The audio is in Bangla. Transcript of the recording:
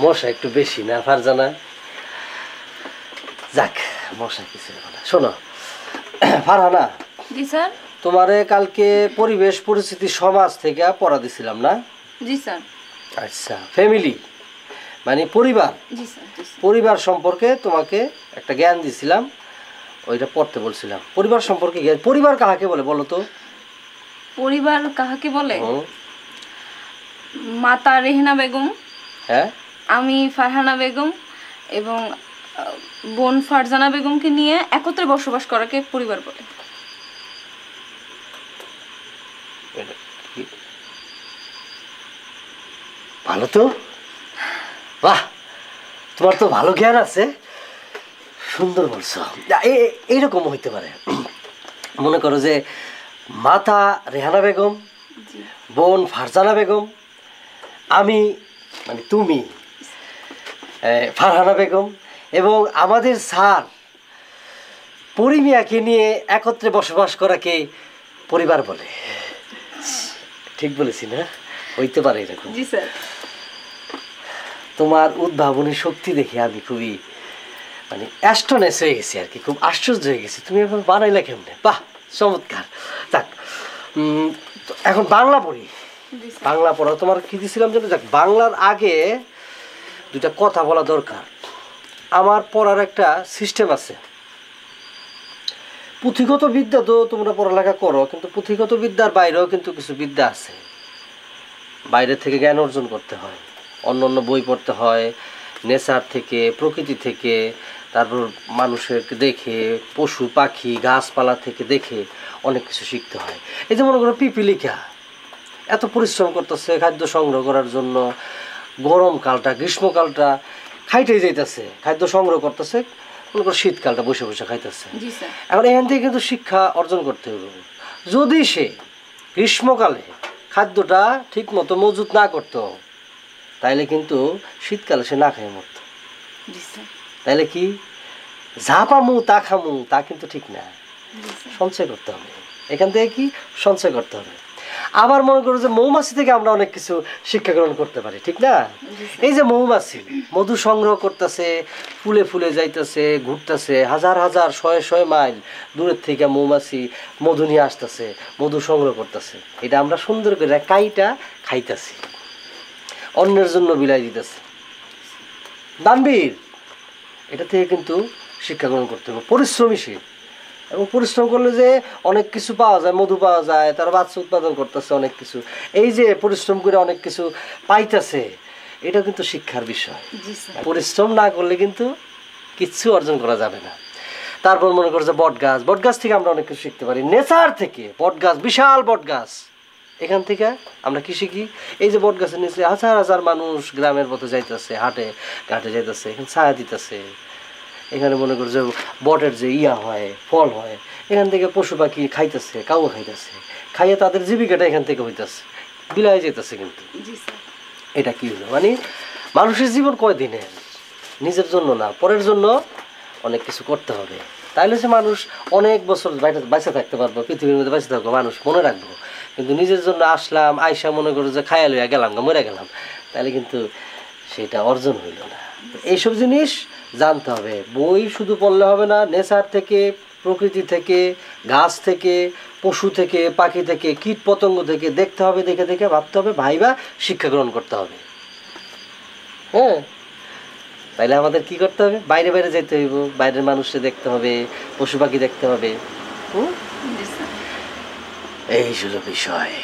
মশা একটু বেশি না ফারজানা? যাক, মশা কিছু না। শোনো ফারহানা, জি স্যার। তোমারে কালকে পরিবেশ পরিস্থিতি সমাজ থেকে পড়া দিছিলাম না? জি স্যার। আচ্ছা, ফ্যামিলি মানে পরিবার, জি স্যার। পরিবার সম্পর্কে তোমাকে একটা জ্ঞান দিছিলাম, ওইটা পড়তে বলছিলাম। পরিবার সম্পর্কে জ্ঞান, পরিবার কাহাকে বলে বলো তো? পরিবার কাহাকে বলে? মাতা রেহেনা বেগম, হ্যাঁ, আমি ফারহানা বেগম এবং বোন ফারজানা বেগমকে নিয়ে একত্রে বসবাস করাকে পরিবার বলে। ভালো তো, বাহ, তোমার তো ভালো জ্ঞান আছে, সুন্দর বলছো। এইরকম হইতে পারে, মনে করো যে মাতা রেহানা বেগম, বোন ফারজানা বেগম, আমি মানে তুমি ফারহানা বেগম, এবং আমাদের স্যার পরিমিয়াকে নিয়ে একত্রে বসবাস করাকে পরিবার বলে। ঠিক বলেছি না? হইতে পারে এরকম। জি স্যার। তোমার উদ্ভাবনী শক্তি দেখে আমি খুবই মানে অ্যাস্টনেস হয়ে গেছি আর কি, খুব আশ্চর্য হয়ে গেছি। তুমি এখন বানাইলে কেমনে? বাহ, চমৎকার। যাক, এখন বাংলা পড়ি। বাংলা পড়া তোমার কি দিছিলাম জানো? যাক, বাংলার আগে দুটা কথা বলা দরকার। আমার পড়ার একটা সিস্টেম আছে। পুঁথিগত বিদ্যা তো তোমরা পড়ালেখা করো, কিন্তু পুঁথিগত বিদ্যার বাইরেও কিন্তু কিছু বিদ্যা আছে, বাইরে থেকে জ্ঞান অর্জন করতে হয়, অন্য অন্য বই পড়তে হয়, নেচার থেকে, প্রকৃতি থেকে, তারপর মানুষের দেখে, পশু পাখি গাছপালা থেকে দেখে অনেক কিছু শিখতে হয়। এই যে মনে করো পিপিলিকা এত পরিশ্রম করতেছে খাদ্য সংগ্রহ করার জন্য, গরমকালটা গ্রীষ্মকালটা খাইতেই যাইতেছে, খাদ্য সংগ্রহ করতেছে, মনে করো শীতকালটা বসে বসে খাইতেছে। এখন এখান থেকে কিন্তু শিক্ষা অর্জন করতে হবে। যদি সে গ্রীষ্মকালে খাদ্যটা ঠিক মতো মজুত না করতো, তাইলে কিন্তু শীতকালে সে না খেয়ে মরত। তাইলে কি যা পামু তা খামু তা কিন্তু ঠিক না, সঞ্চয় করতে হবে। এখান থেকে কি সঞ্চয় করতে হবে। আবার মনে করো যে মৌমাছি থেকে আমরা অনেক কিছু শিক্ষা গ্রহণ করতে পারি, ঠিক না? এই যে মৌমাছি মধু সংগ্রহ করতেছে, ফুলে ফুলে যাইতেছে, ঘুরতেছে, হাজার হাজার শয়ে শয়ে মাইল দূরের থেকে মৌমাছি মধু নিয়ে আসতেছে, মধু সংগ্রহ করতেছে। এটা আমরা সুন্দর করে কাইটা খাইতেছি, অন্যের জন্য বিলাই দিতেছে। দানবীর, এটা থেকে কিন্তু শিক্ষা গ্রহণ করতে হবে। পরিশ্রমীশীল, এবং পরিশ্রম করলে যে অনেক কিছু পাওয়া যায়, মধু পাওয়া যায়, তারা বাচ্চা উৎপাদন করতেছে অনেক কিছু, এই যে পরিশ্রম করে অনেক কিছু পাইতেছে, এটা কিন্তু শিক্ষার বিষয়। পরিশ্রম না করলে কিন্তু কিচ্ছু অর্জন করা যাবে না। তারপর মনে করো যে বট গাছ, বট গাছ থেকে আমরা অনেক কিছু শিখতে পারি। নেচার থেকে বট গাছ, বিশাল বট গাছ, এখান থেকে আমরা কি শিখি? এই যে বট গাছের নিচে হাজার হাজার মানুষ গ্রামের পথে যাইতেছে, হাটে ঘাটে যাইতেছে, এখানে ছায়া দিতেছে, এখানে মনে করো যে বটের যে হয়, ফল হয়, এখান থেকে পশু পাখি খাইতেছে, কাউ খাইতেছে, খাইয়ে তাদের জীবিকাটা এখান থেকে হইতেছে, বিলাই যেতেছে। কিন্তু এটা কি হলো? মানে মানুষের জীবন কয়দিনের, নিজের জন্য না, পরের জন্য অনেক কিছু করতে হবে। তাইলে সে মানুষ অনেক বছর বেঁচে থাকতে পারবো, পৃথিবীর মধ্যে বেঁচে থাকবো, মানুষ মনে রাখবো। কিন্তু নিজের জন্য আসলাম, আইসা মনে করো যে খায়া লইয়া গেলাম, মরে গেলাম, তাহলে কিন্তু সেটা অর্জন হইল না। এইসব জিনিস জানতে হবে। বই শুধু পড়লে হবে না, নেচার থেকে, প্রকৃতি থেকে, গাছ থেকে, পশু থেকে, পাখি থেকে, কীট পতঙ্গ থেকে দেখতে হবে, দেখে দেখে ভাবতে হবে, ভাইবা শিক্ষা গ্রহণ করতে হবে। হ্যাঁ, তাইলে আমাদের কি করতে হবে? বাইরে বাইরে যেতে হইব, বাইরের মানুষকে দেখতে হবে, পশু পাখি দেখতে হবে। এই হলো বিষয়।